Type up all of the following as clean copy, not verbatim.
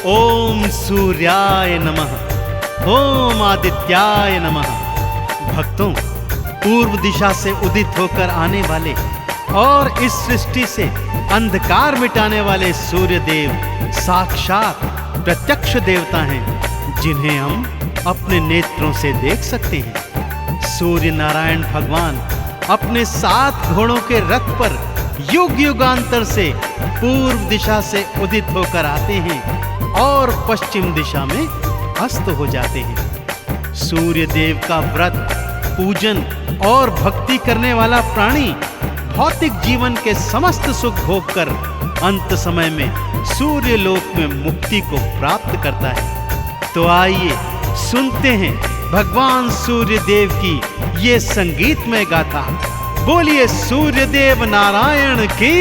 ओम सूर्याय नमः, ओम आदित्याय नमः। भक्तों, पूर्व दिशा से उदित होकर आने वाले और इस सृष्टि से अंधकार मिटाने वाले सूर्य देव साक्षात प्रत्यक्ष देवता हैं, जिन्हें हम अपने नेत्रों से देख सकते हैं। सूर्य नारायण भगवान अपने 7 घोड़ों के रथ पर युग युगांतर से पूर्व दिशा से उदित होकर आते हैं और पश्चिम दिशा में अस्त हो जाते हैं। सूर्य देव का व्रत, पूजन और भक्ति करने वाला प्राणी भौतिक जीवन के समस्त सुख भोग कर अंत समय में सूर्य लोक में मुक्ति को प्राप्त करता है। तो आइए सुनते हैं भगवान सूर्य देव की ये संगीतमय गाथा। बोलिए सूर्य देव नारायण की।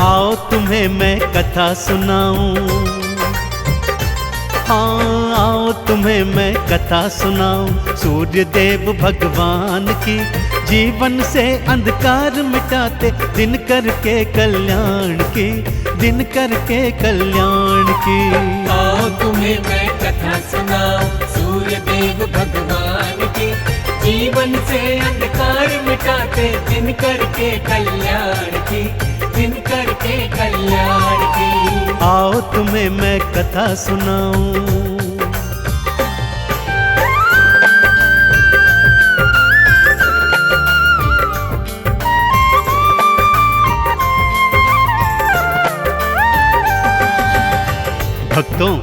आओ तुम्हें मैं कथा सुनाऊं, हाँ आओ तुम्हें मैं कथा सुनाऊं सूर्य देव भगवान की। जीवन से अंधकार मिटाते दिन करके कल्याण की, दिन करके कल्याण की। आओ तुम्हें मैं कथा सुनाऊं सूर्य देव भगवान की। जीवन से अंधकार मिटाते दिन करके कल्याण की, दिन करके कल्याण की। आओ तुम्हें मैं कथा सुनाऊं। भक्तों,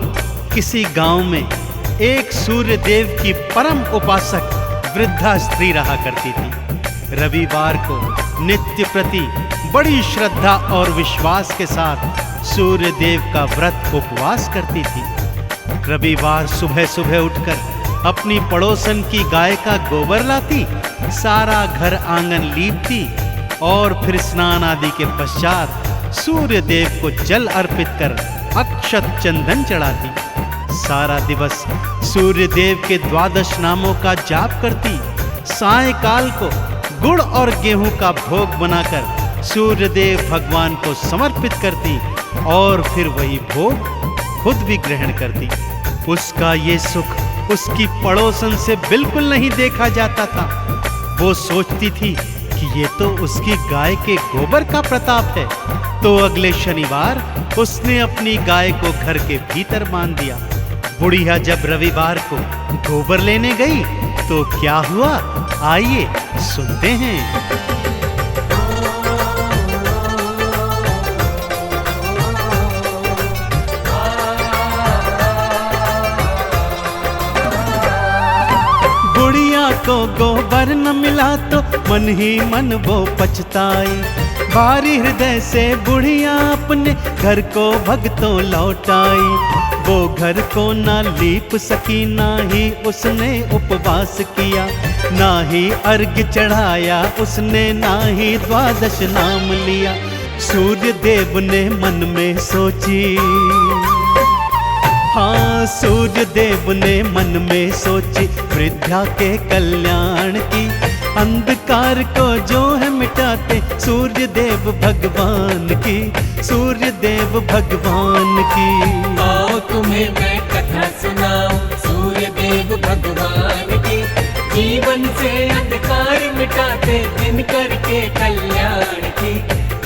किसी गांव में एक सूर्य देव की परम उपासक वृद्धा स्त्री रहा करती थी। रविवार को नित्य प्रति बड़ी श्रद्धा और विश्वास के साथ सूर्य देव का व्रत उपवास करती थी। रविवार सुबह सुबह उठकर अपनी पड़ोसन की गाय का गोबर लाती, सारा घर आंगन लीपती और फिर स्नान आदि के पश्चात सूर्य देव को जल अर्पित कर अक्षत चंदन चढ़ाती। सारा दिवस सूर्य देव के 12 नामों का जाप करती। सायंकाल को गुड़ और गेहूं का भोग बनाकर सूर्य देव भगवान को समर्पित करती और फिर वही भोग खुद भी ग्रहण करती। उसका ये सुख उसकी पड़ोसन से बिल्कुल नहीं देखा जाता था। वो सोचती थी कि ये तो उसकी गाय के गोबर का प्रताप है। तो अगले शनिवार उसने अपनी गाय को घर के भीतर बांध दिया। बुढ़िया जब रविवार को गोबर लेने गई तो क्या हुआ, आइए सुनते हैं। को गोबर न मिला तो मन ही मन वो पछताई। भारी हृदय से बुढ़िया अपने घर को भगतों लौटाई। वो घर को ना लीप सकी, ना ही उसने उपवास किया, ना ही अर्घ्य चढ़ाया उसने, ना ही 12 नाम लिया। सूर्य देव ने मन में सोची, हाँ सूर्य देव ने मन में सोची वृद्धा के कल्याण की। अंधकार को जो है मिटाते सूर्य देव भगवान की, सूर्य देव भगवान की। आओ तुम्हें मैं कथा सुनाऊं सूर्य देव भगवान की। जीवन से अंधकार मिटाते दिन करके कल्याण की,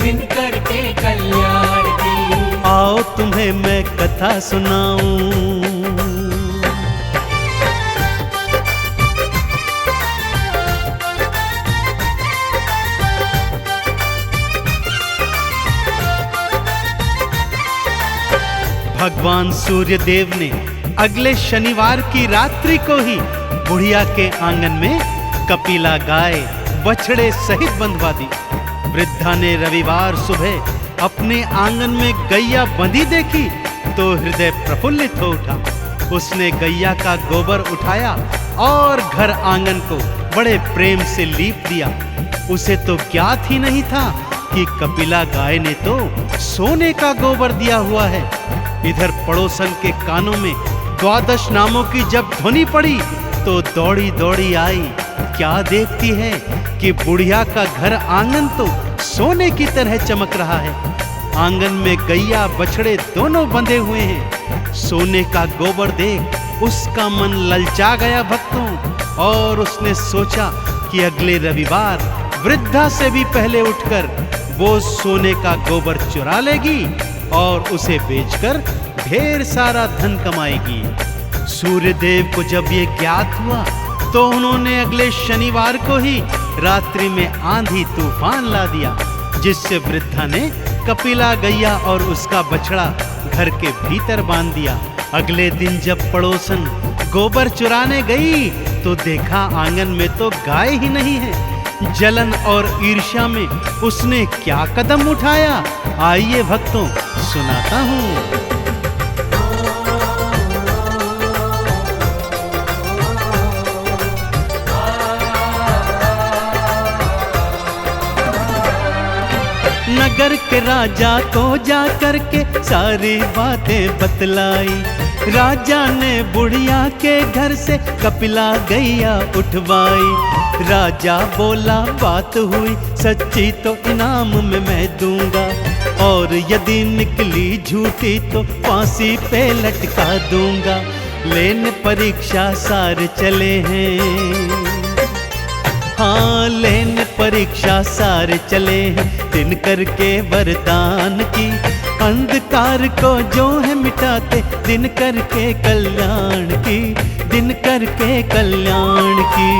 दिन करके कल्याण की। आओ तुम्हें मैं कथा सुनाऊं। भगवान सूर्य देव ने अगले शनिवार की रात्रि को ही बुढ़िया के आंगन में कपिला गाय बछड़े सहित बंधवा दी। वृद्धा ने रविवार सुबह अपने आंगन में गैया बंधी देखी तो हृदय प्रफुल्लित हो उठा। उसने गैया का गोबर उठाया और घर आंगन को बड़े प्रेम से लीप दिया। उसे तो ज्ञात ही नहीं था कि कपिला गाय ने तो सोने का गोबर दिया हुआ है। इधर पड़ोसन के कानों में 12 नामों की जब ध्वनि पड़ी तो दौड़ी दौड़ी आई। क्या देखती है कि बुढ़िया का घर आंगन तो सोने की तरह चमक रहा है। आंगन में गैया बछड़े दोनों बंधे हुए हैं। सोने का गोबर देख उसका मन ललचा गया भक्तों, और उसने सोचा कि अगले रविवार वृद्धा से भी पहले उठकर वो सोने का गोबर चुरा लेगी और उसे बेचकर ढेर सारा धन कमाएगी। सूर्यदेव को जब ये ज्ञात हुआ तो उन्होंने अगले शनिवार को ही रात्रि में आंधी तूफान ला दिया, जिससे वृद्धा ने कपिला गैया और उसका बछड़ा घर के भीतर बांध दिया। अगले दिन जब पड़ोसन गोबर चुराने गई तो देखा आंगन में तो गाय ही नहीं है। जलन और ईर्ष्या में उसने क्या कदम उठाया, आइए भक्तों सुनाता हूँ। नगर के राजा को जा करके सारी बातें बतलाई। राजा ने बुढ़िया के घर से कपिला गैया उठवाई। राजा बोला बात हुई सच्ची तो इनाम में मैं दूंगा, और यदि निकली झूठी तो फांसी पे लटका दूंगा। लेने परीक्षा सारे चले हैं, हाँ लेने परीक्षा सारे चले हैं। दिन करके वरदान की अंधकार को जो है मिटाते, दिन करके कल्याण की, दिन करके कल्याण की।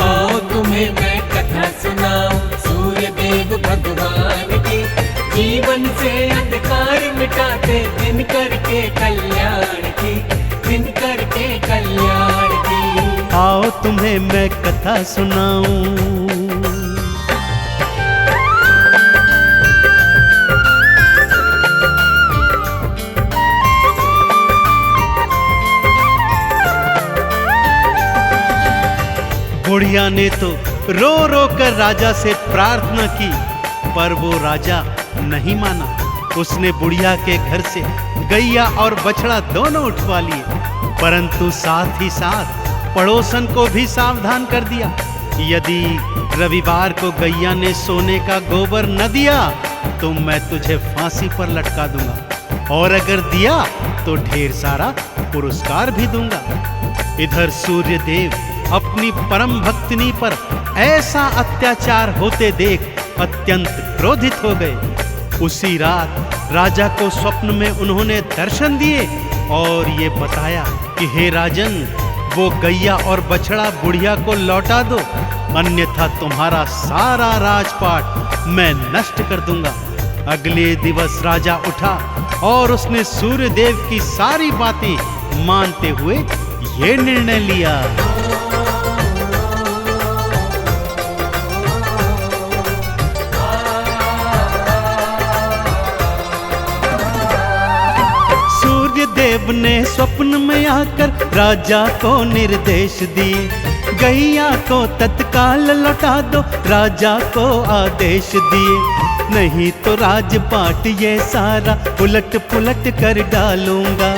आओ तुम्हें मैं कथा सुनाऊं सूर्य देव भगवान की। जीवन से अंधकार मिटाते, दिन करके कल्याण की, दिन करके कल्याण की। आओ तुम्हें मैं कथा सुनाऊं। बुढ़िया ने तो रो रो कर राजा से प्रार्थना की, पर वो राजा नहीं माना। उसने बुढ़िया के घर से गैया और बछड़ा दोनों उठवा लिए, परंतु साथ ही साथ पड़ोसन को भी सावधान कर दिया। यदि रविवार को गैया ने सोने का गोबर न दिया तो मैं तुझे फांसी पर लटका दूंगा, और अगर दिया तो ढेर सारा पुरस्कार भी दूंगा। इधर सूर्यदेव अपनी परम भक्तिनी पर ऐसा अत्याचार होते देख अत्यंत क्रोधित हो गए। उसी रात राजा को स्वप्न में उन्होंने दर्शन दिए और ये बताया कि हे राजन, वो गैया और बछड़ा बुढ़िया को लौटा दो, अन्यथा तुम्हारा सारा राजपाट मैं नष्ट कर दूंगा। अगले दिवस राजा उठा और उसने सूर्यदेव की सारी बातें मानते हुए ये निर्णय लिया। सूर्यदेव ने स्वप्न में आकर राजा को निर्देश दिए, गैया को तत्काल लौटा दो, राजा को आदेश दिए। नहीं तो राजपाट ये सारा उलट पुलट कर डालूंगा,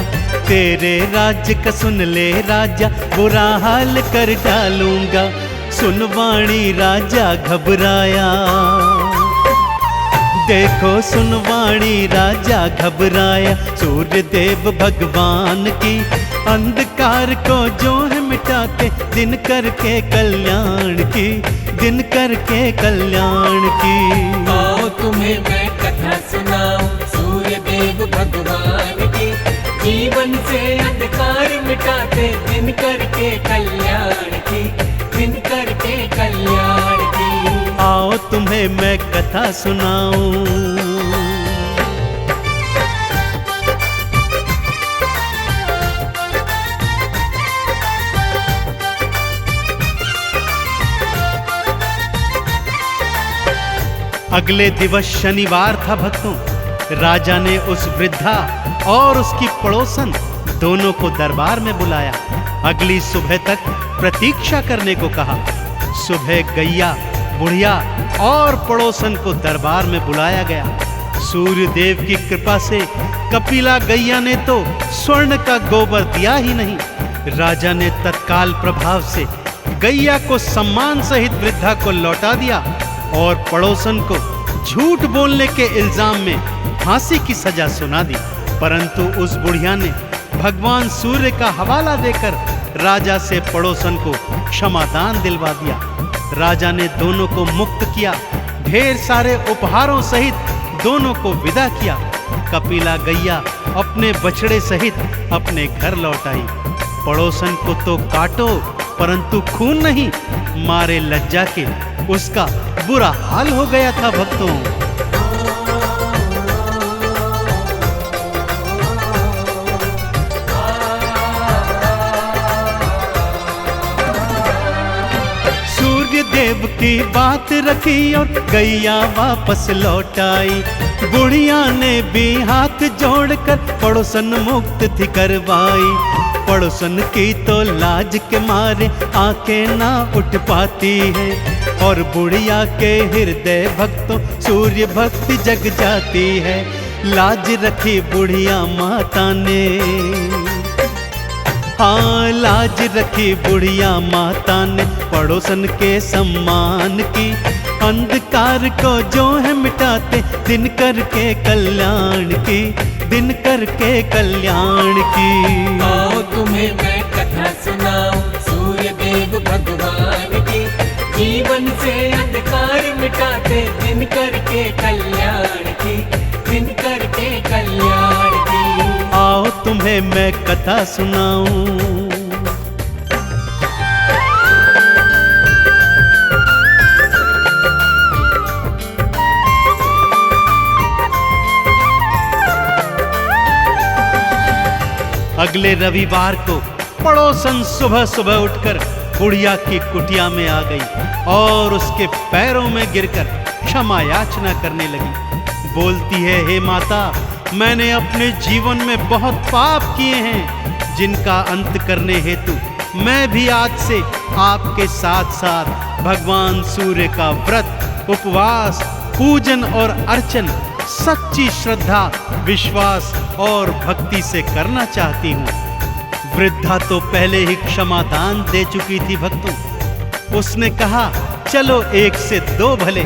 तेरे राज्य का सुन ले राजा, बुरा हाल कर डालूंगा। सुन वाणी राजा घबराया, देखो सुनवाणी राजा घबराया। सूर्यदेव भगवान की अंधकार को जो है मिटाते, दिन करके कल्याण की, दिन करके कल्याण की। आओ तुम्हें मैं कथा सुनाऊं सूर्यदेव भगवान की। जीवन से अंधकार मिटाते, दिन करके कल्याण की, दिन करके कल्याण की। आओ तुम्हें मैं कथा सुनाऊं। अगले दिवस शनिवार था भक्तों। राजा ने उस वृद्धा और उसकी पड़ोसन दोनों को दरबार में बुलाया। अगली सुबह तक प्रतीक्षा करने को कहा। सुबह गैया बुढ़िया और पड़ोसन को दरबार में बुलाया गया। सूर्य देव की कृपा से कपिला गैया ने तो स्वर्ण का गोबर दिया ही नहीं। राजा ने तत्काल प्रभाव से गैया को सम्मान सहित वृद्धा को लौटा दिया और पड़ोसन को झूठ बोलने के इल्जाम में फांसी की सजा सुना दी। परंतु उस बुढ़िया ने भगवान सूर्य का हवाला देकर राजा से पड़ोसन को क्षमादान दिलवा दिया। राजा ने दोनों को मुक्त किया, ढेर सारे उपहारों सहित दोनों को विदा किया। कपिला गैया अपने बछड़े सहित अपने घर लौट आई। पड़ोसन को तो काटो परंतु खून नहीं, मारे लज्जा के उसका बुरा हाल हो गया था भक्तों। सूर्य देव की बात रखी और गैया वापस लौट आई। बुढ़िया ने भी हाथ जोड़कर पड़ोसन मुक्त थी करवाई। पड़ोसन की तो लाज के मारे आंखें ना उठ पाती है और बुढ़िया के हृदय भक्तों सूर्य भक्ति जग जाती है। लाज रखी बुढ़िया माता ने, हाँ लाज रखी बुढ़िया माता ने पड़ोसन के सम्मान की। अंधकार को जो है मिटाते दिन करके कल्याण की, दिन करके कल्याण की। आओ तुम्हें मैं कथा सुनाऊं सूर्य देव भगवान की। जीवन से अंधकार मिटाते दिन करके कल्याण की, दिन करके कल्याण की। आओ तुम्हें मैं कथा सुनाऊं। अगले रविवार को पड़ोसन सुबह सुबह उठकर बुढ़िया की कुटिया में आ गई और उसके पैरों में गिरकर क्षमा याचना करने लगी। बोलती है, हे माता, मैंने अपने जीवन में बहुत पाप किए हैं जिनका अंत करने हेतु मैं भी आज से आपके साथ साथ भगवान सूर्य का व्रत, उपवास, पूजन और अर्चन सच्ची श्रद्धा, विश्वास और भक्ति से करना चाहती हूँ। वृद्धा तो पहले ही क्षमादान दे चुकी थी भक्तों। उसने कहा, चलो एक से दो भले।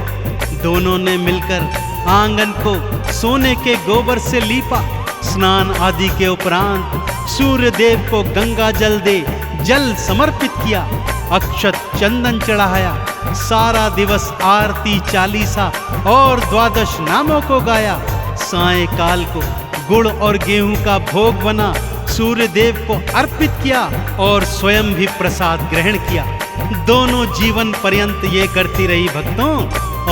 दोनों ने मिलकर आंगन को सोने के गोबर से लीपा। स्नान आदि के उपरांत सूर्य देव को गंगा जल दे जल समर्पित किया, अक्षत चंदन चढ़ाया। सारा दिवस आरती, चालीसा और द्वादश नामों को गाया। सायंकाल को गुड़ और गेहूं का भोग बना सूर्य देव को अर्पित किया और स्वयं भी प्रसाद ग्रहण किया। दोनों जीवन पर्यंत ये करती रही भक्तों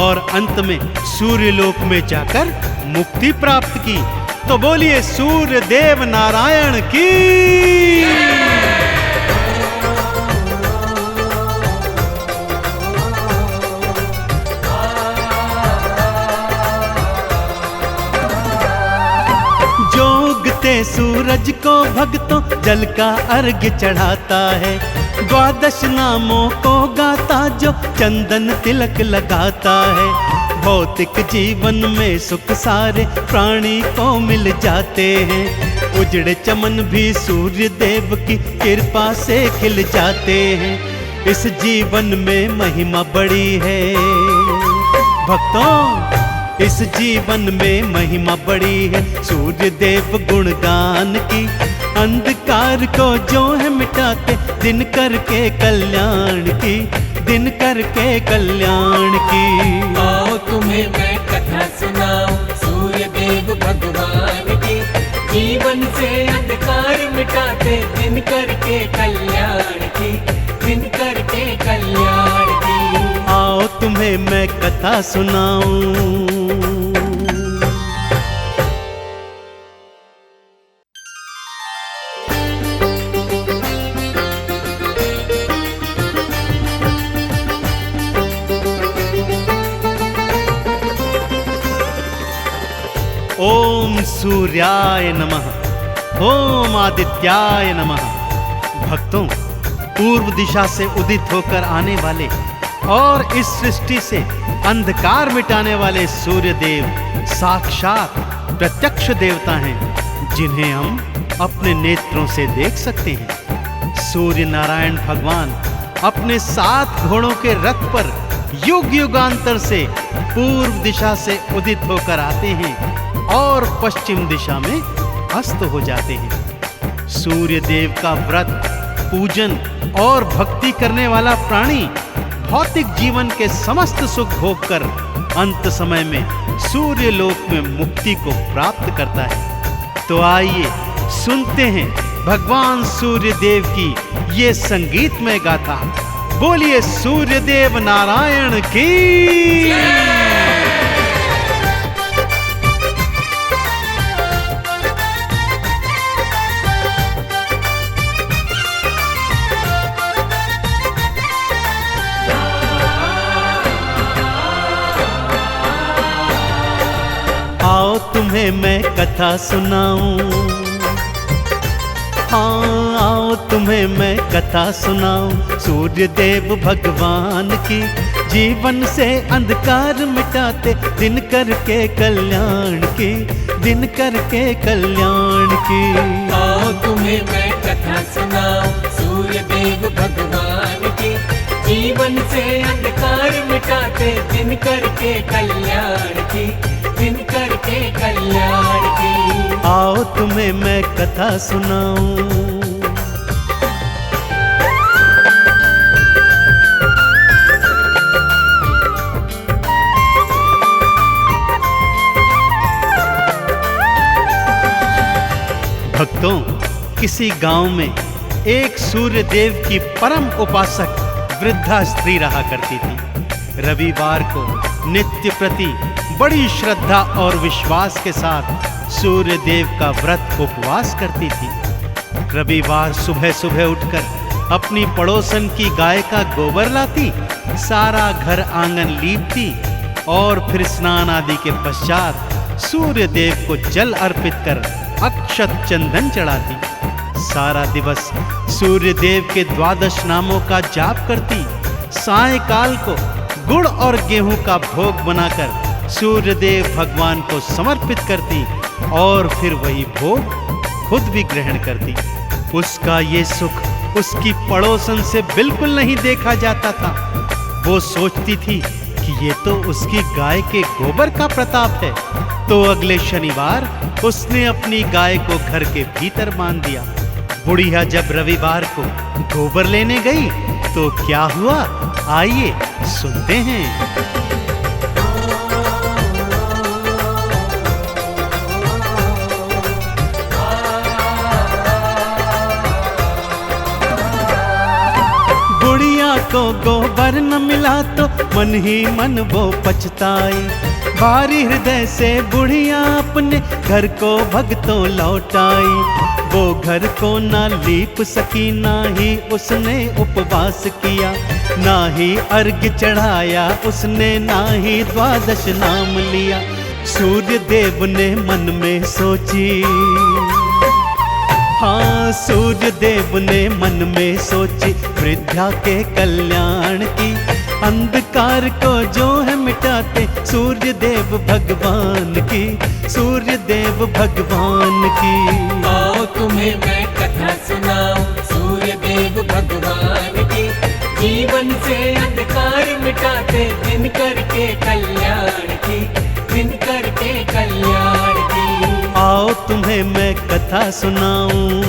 और अंत में सूर्य लोक में जाकर मुक्ति प्राप्त की। तो बोलिए सूर्य देव नारायण की। जोगते सूरज को भक्तों जल का अर्घ्य चढ़ाता है। द्वादश नामों को गाता जो चंदन तिलक लगाता है। भौतिक जीवन में सुख सारे प्राणी को मिल जाते हैं। उजड़े चमन भी सूर्य देव की कृपा से खिल जाते हैं। इस जीवन में महिमा बड़ी है भक्तों, इस जीवन में महिमा बड़ी है सूर्य देव गुणगान की। अंधकार को जो है मिटाते दिन करके कल्याण की, दिन करके कल्याण की। आओ तुम्हें मैं कथा सुनाऊं सूर्य देव भगवान की। जीवन से अंधकार मिटाते दिन करके कल्याण की, दिन करके कल्याण की। आओ तुम्हें मैं कथा सुनाऊं। ओम सूर्याय नमः, ओम आदित्याय नमः। भक्तों, पूर्व दिशा से उदित होकर आने वाले और इस सृष्टि से अंधकार मिटाने वाले सूर्य देव साक्षात प्रत्यक्ष देवता हैं, जिन्हें हम अपने नेत्रों से देख सकते हैं। सूर्य नारायण भगवान अपने 7 घोड़ों के रथ पर युग युगांतर से पूर्व दिशा से उदित होकर आते हैं और पश्चिम दिशा में अस्त हो जाते हैं। सूर्य देव का व्रत, पूजन और भक्ति करने वाला प्राणी भौतिक जीवन के समस्त सुख भोग कर अंत समय में सूर्य लोक में मुक्ति को प्राप्त करता है। तो आइए सुनते हैं भगवान सूर्य देव की ये संगीतमय गाथा। बोलिए सूर्य देव नारायण की। आओ तुम्हें मैं कथा सुनाऊं, हाँ आओ तुम्हें मैं कथा सुनाऊं सूर्य देव भगवान की। जीवन से अंधकार मिटाते दिन करके कल्याण की, दिन करके कल्याण की। आओ तुम्हें मैं कथा सुनाऊं सूर्य देव भगवान की। जीवन से अंधकार मिटाते दिन करके कल्याण की, दिन करके कल्याण की। आओ तुम्हें मैं कथा सुनाऊं। भक्तों, किसी गांव में एक सूर्य देव की परम उपासक वृद्धा स्त्री रहा करती थी। रविवार को नित्य प्रति बड़ी श्रद्धा और विश्वास के साथ सूर्य देव का व्रत उपवास करती थी। रविवार सुबह सुबह उठकर अपनी पड़ोसन की गाय का गोबर लाती, सारा घर आंगन लीपती और फिर स्नान आदि के पश्चात सूर्य देव को जल अर्पित कर अक्षत चंदन चढ़ाती। सारा दिवस सूर्य देव के 12 नामों का जाप करती। सायंकाल को गुड़ और गेहूं का भोग बनाकर सूर्य देव भगवान को समर्पित करती और फिर वही भोग खुद भी ग्रहण करती। उसका ये सुख उसकी पड़ोसन से बिल्कुल नहीं देखा जाता था। वो सोचती थी कि ये तो उसकी गाय के गोबर का प्रताप है। तो अगले शनिवार उसने अपनी गाय को घर के भीतर बांध दिया। बुढ़िया जब रविवार को गोबर लेने गई तो क्या हुआ, आइए सुनते हैं। बुढ़िया को गोबर न मिला तो मन ही मन वो पछताई। भारी हृदय से बुढ़िया अपने घर को भगतों लौटाई। वो घर को ना लीप सकी, ना ही उसने उपवास किया, ना ही अर्घ्य चढ़ाया उसने, ना ही 12 नाम लिया। सूर्य देव ने मन में सोची, हाँ सूर्य देव ने मन में सोची वृद्धा के कल्याण की। अंधकार को जो है मिटाते सूर्य देव भगवान की, सूर्य देव भगवान की। आओ तुम्हें मैं कथा सुनाऊं सूर्य देव भगवान की। जीवन से अंधकार मिटाते दिन करके कल्याण की, दिन करके कल्याण की। आओ तुम्हें मैं कथा सुनाऊं।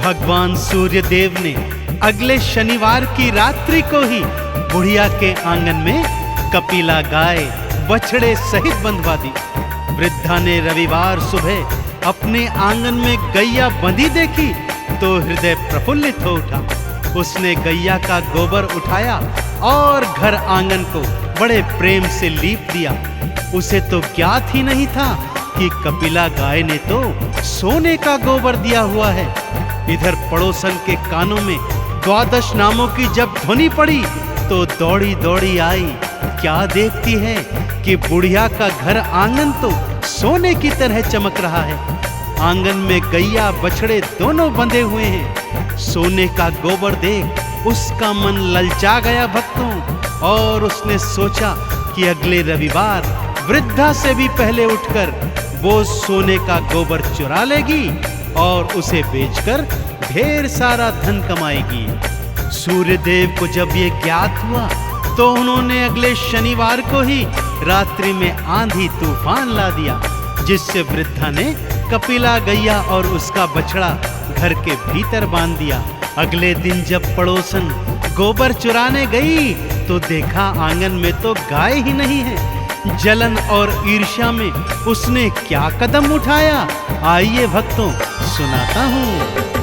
भगवान सूर्य देव ने अगले शनिवार की रात्रि को ही बुढ़िया के आंगन में कपिला गाय बछड़े सहित बंधवा दी। वृद्धा ने रविवार सुबह अपने आंगन में गैया बंधी देखी तो हृदय प्रफुल्लित हो उठा। उसने गैया का गोबर उठाया और घर आंगन को बड़े प्रेम से लीप दिया। उसे तो ज्ञात ही नहीं था कि कपिला गाय ने तो सोने का गोबर दिया हुआ है। इधर पड़ोसन के कानों में 12 नामों की जब ध्वनि पड़ी तो दौड़ी दौड़ी आई क्या देखती है कि बुढ़िया का घर आंगन तो सोने की तरह चमक रहा है। आंगन में गैया बछड़े दोनों बंधे हुए हैं। सोने का गोबर देख उसका मन ललचा गया भक्तों, और उसने सोचा कि अगले रविवार वृद्धा से भी पहले उठकर वो सोने का गोबर चुरा लेगी और उसे बेचकर ढेर सारा धन कमाएगी। सूर्यदेव को जब ये ज्ञात हुआ तो उन्होंने अगले शनिवार को ही रात्रि में आंधी तूफान ला दिया, जिससे वृद्धा ने कपिला गैया और उसका बछड़ा घर के भीतर बांध दिया। अगले दिन जब पड़ोसन गोबर चुराने गई तो देखा आंगन में तो गाय ही नहीं है। जलन और ईर्ष्या में उसने क्या कदम उठाया, आइए भक्तों सुनाता हूँ।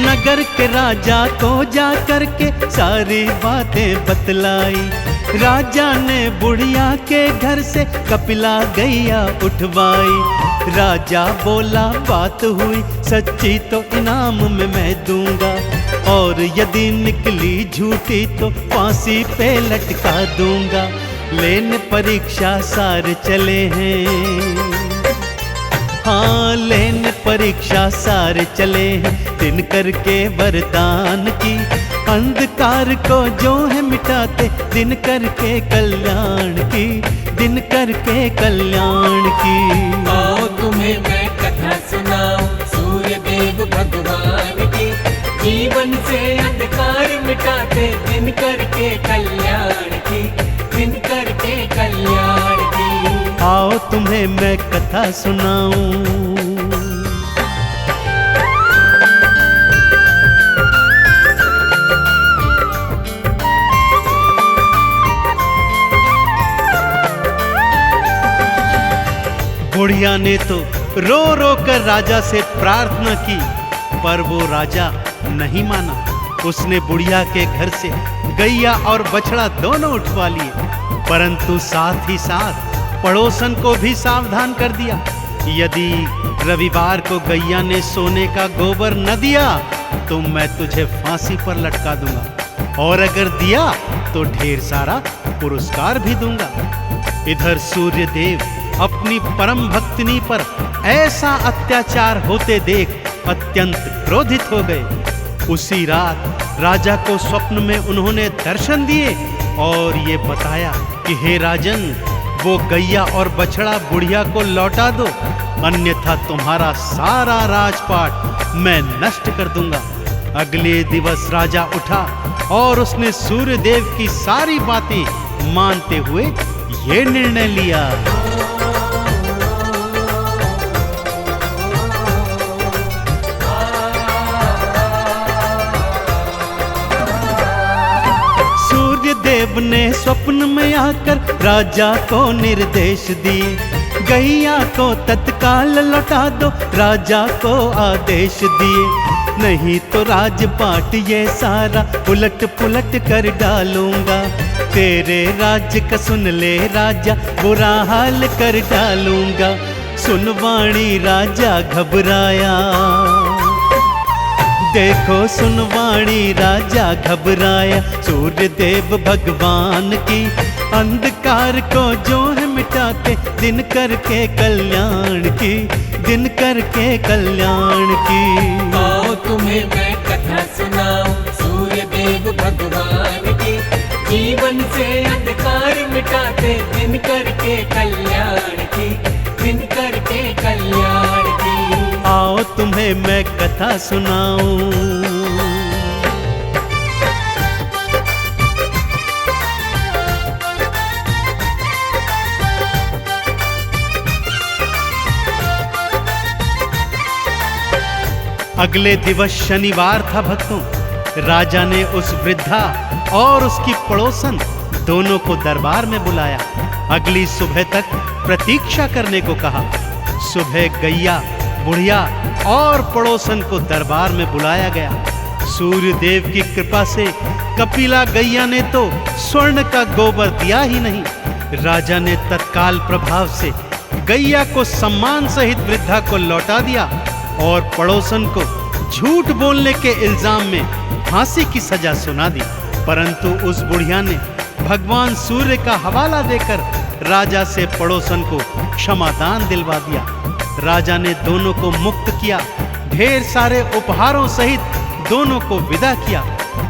नगर के राजा को जा करके सारी बातें बतलाई। राजा ने बुढ़िया के घर से कपिला गैया उठवाई। राजा बोला बात हुई सच्ची तो इनाम में मैं दूंगा, और यदि निकली झूठी तो फांसी पे लटका दूंगा। लेने परीक्षा सारे चले हैं, हाँ लेने परीक्षा सारे चले हैं। दिन करके वरदान की अंधकार को जो है मिटाते, दिन करके कल्याण की, दिन करके कल्याण की। आओ तुम्हें मैं कथा सुनाऊं सूर्यदेव भगवान की, जीवन से अंधकार मिटाते, दिन करके कल्याण की, दिन करके कल्याण की। आओ तुम्हें मैं कथा सुनाऊं। बुढ़िया ने तो रो रो कर राजा से प्रार्थना की, पर वो राजा नहीं माना। उसने बुढ़िया के घर से गैया और बछड़ा दोनों उठवा लिए, परंतु साथ ही साथ पड़ोसन को भी सावधान कर दिया, यदि रविवार को गैया ने सोने का गोबर न दिया तो मैं तुझे फांसी पर लटका दूंगा, और अगर दिया तो ढेर सारा पुरस्कार भी दूंगा। इधर सूर्यदेव अपनी परम भक्तिनी पर ऐसा अत्याचार होते देख अत्यंत क्रोधित हो गए। उसी रात राजा को स्वप्न में उन्होंने दर्शन दिए और ये बताया कि हे राजन, वो गैया और बछड़ा बुढ़िया को लौटा दो, अन्यथा तुम्हारा सारा राजपाट मैं नष्ट कर दूंगा। अगले दिवस राजा उठा और उसने सूर्यदेव की सारी बातें मानते हुए ये निर्णय लिया। सूर्यदेव ने स्वप्न में आकर राजा को निर्देश दिए, गैया को तत्काल लौटा दो, राजा को आदेश दिए, नहीं तो राजपाट ये सारा उलट पुलट कर डालूंगा। तेरे राज्य का सुन ले राजा, बुरा हाल कर डालूंगा। सुनवाणी राजा घबराया, देखो सुनवाणी राजा घबराया। सूर्यदेव भगवान की अंधकार को जो है मिटाते, दिन करके कल्याण की, दिन करके कल्याण की। आओ तुम्हें मैं कथा सुनाऊं सूर्यदेव भगवान की, जीवन से अंधकार मिटाते, दिन करके कल्याण की, दिन करके कल्याण की। आओ तुम्हें मैं कथा सुनाऊं। अगले दिवस शनिवार था भक्तों। राजा ने उस वृद्धा और उसकी पड़ोसन दोनों को दरबार में बुलाया। अगली सुबह तक प्रतीक्षा करने को कहा। सुबह गैया, बुढ़िया और पड़ोसन को दरबार में बुलाया गया। सूर्यदेव की कृपा से कपिला गैया ने तो स्वर्ण का गोबर दिया ही नहीं। राजा ने तत्काल प्रभाव से गैया को सम्मान सहित वृद्धा को लौटा दिया और पड़ोसन को झूठ बोलने के इल्जाम में फांसी की सजा सुना दी। परंतु उस बुढ़िया ने भगवान सूर्य का हवाला देकर राजा से पड़ोसन को क्षमादान दिलवा दिया। राजा ने दोनों को मुक्त किया, ढेर सारे उपहारों सहित दोनों को विदा किया।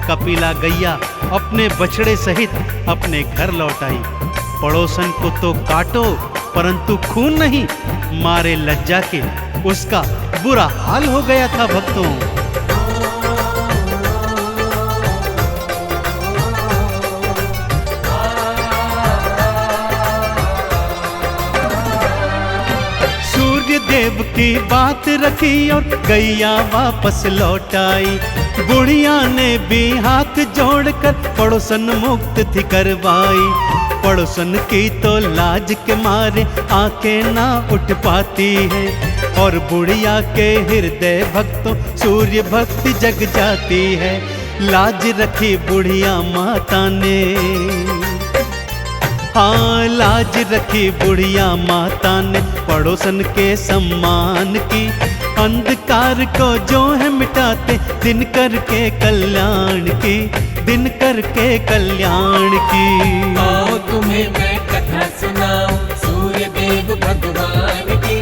कपिला गैया अपने बछड़े सहित अपने घर लौट आई। पड़ोसन को तो काटो परंतु खून नहीं, मारे लज्जा के उसका बुरा हाल हो गया था भक्तों। देव की बात रखी और गैया वापस लौट आई। बुढ़िया ने भी हाथ जोड़कर पड़ोसन मुक्त थी करवाई। पड़ोसन की तो लाज के मारे आंखें ना उठ पाती है और बुढ़िया के हृदय भक्तों सूर्य भक्ति जग जाती है। लाज रखी बुढ़िया माता ने, हाँ लाज रखी बुढ़िया माता ने पड़ोसन के सम्मान की। अंधकार को जो है मिटाते दिन करके कल्याण की, दिन करके कल्याण की। आओ तुम्हें मैं कथा सुनाऊं सूर्य देव भगवान की।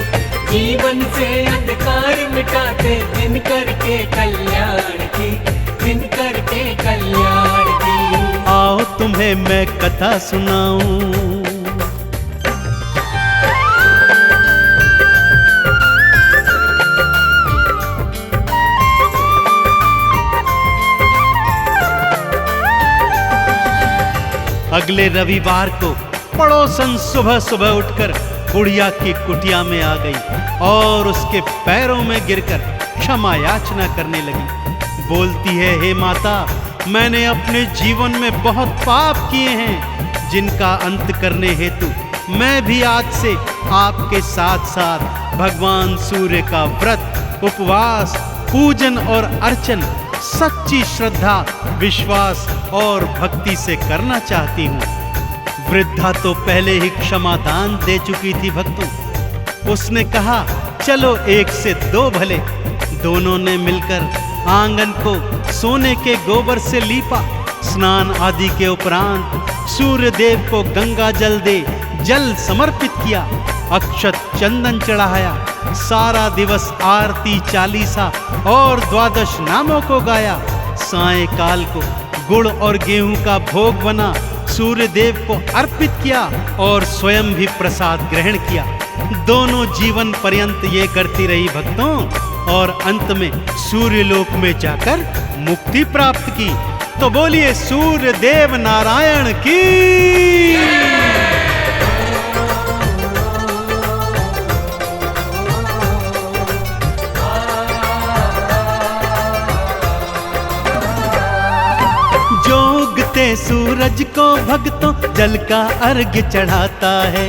जीवन से अंधकार मिटाते दिन करके कल्याण की, दिन करके कल्याण की। आओ तुम्हें मैं कथा सुनाऊं। अगले रविवार को पड़ोसन सुबह सुबह उठकर बुढ़िया की कुटिया में आ गई और उसके पैरों में गिरकर क्षमा याचना करने लगी। बोलती है, हे माता, मैंने अपने जीवन में बहुत पाप किए हैं जिनका अंत करने हेतु मैं भी आज से आपके साथ साथ भगवान सूर्य का व्रत, उपवास, पूजन और अर्चन सच्ची श्रद्धा, विश्वास और भक्ति से करना चाहती हूँ। वृद्धा तो पहले ही क्षमादान दे चुकी थी भक्तों। उसने कहा, चलो एक से दो भले। दोनों ने मिलकर आंगन को सोने के गोबर से लीपा। स्नान आदि के उपरांत सूर्य देव को गंगा जल दे जल समर्पित किया, अक्षत चंदन चढ़ाया। सारा दिवस आरती, चालीसा और द्वादश नामों को गाया। सायंकाल को गुड़ और गेहूं का भोग बना सूर्य देव को अर्पित किया और स्वयं भी प्रसाद ग्रहण किया। दोनों जीवन पर्यंत ये करती रही भक्तों और अंत में सूर्य लोक में जाकर मुक्ति प्राप्त की। तो बोलिए सूर्य देव नारायण की। सूरज को भक्तों जल का अर्घ्य चढ़ाता है।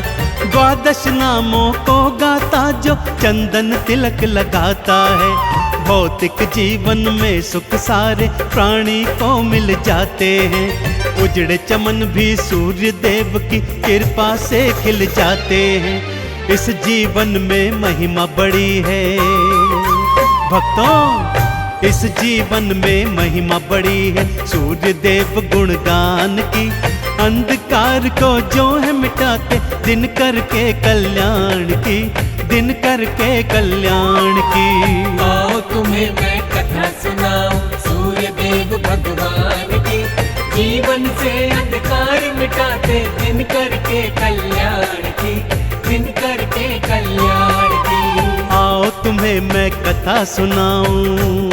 द्वादश नामों को गाता जो चंदन तिलक लगाता है। भौतिक जीवन में सुख सारे प्राणी को मिल जाते हैं। उजड़े चमन भी सूर्य देव की कृपा से खिल जाते हैं। इस जीवन में महिमा बड़ी है भक्तों, इस जीवन में महिमा बड़ी है सूर्य देव गुणगान की। अंधकार को जो है मिटाते दिन करके कल्याण की, दिन करके कल्याण की। आओ तुम्हें मैं कथा सुनाऊं सूर्य देव भगवान की। जीवन से अंधकार मिटाते दिन करके कल्याण की, दिन करके कल्याण की। आओ तुम्हें मैं कथा सुनाऊं।